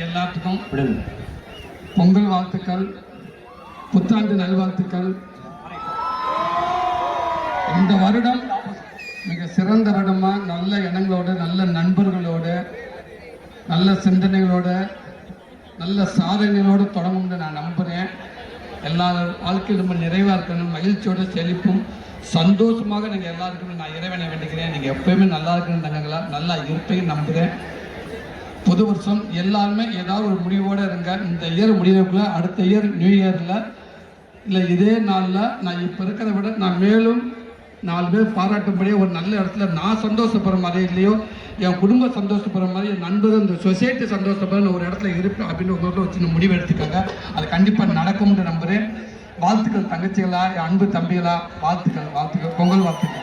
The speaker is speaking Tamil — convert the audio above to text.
எல்லாத்துக்கும் பொங்கல் வாழ்த்துக்கள், புத்தாண்டு நல்வாழ்த்துக்கள். இந்த வருடம் மிக சிறந்த வருடமா நல்ல எண்ணங்களோட, நல்ல நண்பர்களோட, நல்ல சிந்தனைகளோட, நல்ல சாதனைகளோடு தொடங்கும்னு நான் நம்புகிறேன். எல்லா வாழ்க்கையும் ரொம்ப நிறைவாக இருக்கணும், மகிழ்ச்சியோட செழிப்பும் சந்தோஷமாக நீங்கள் எல்லாருக்குமே நான் இறைவனை வேண்டிக்கிறேன். நீங்கள் எப்பயுமே நல்லா இருக்கணும் தங்கங்களா, நல்லா இருப்பையும் நம்புகிறேன். புது வருஷம் எல்லாருமே ஏதாவது ஒரு முடிவோடு இருங்க. இந்த இயர் முடிவுக்குள்ள அடுத்த இயர் நியூ இயரில் இல்லை இதே நாளில் நான் இப்போ இருக்கிறத விட நான் மேலும் 4 பேர் பாராட்டும்படியே ஒரு நல்ல இடத்துல நான் சந்தோஷப்படுற மாதிரி இல்லையோ, என் குடும்பம் சந்தோஷப்படுற மாதிரி, என் நண்பர்கள், இந்த சொசைட்டி சந்தோஷப்படுற ஒரு இடத்துல இருப்பேன் அப்படின்னு ஒரு வச்சு முடிவு எடுத்துக்காங்க. அது கண்டிப்பாக நடக்கும்னு நம்புகிறேன். வாழ்த்துக்கள் தங்கச்சிகளா, என் அன்பு தம்பிகளா, வாழ்த்துக்கள், வாழ்த்துக்கள், பொங்கல் வாழ்த்துக்கள்.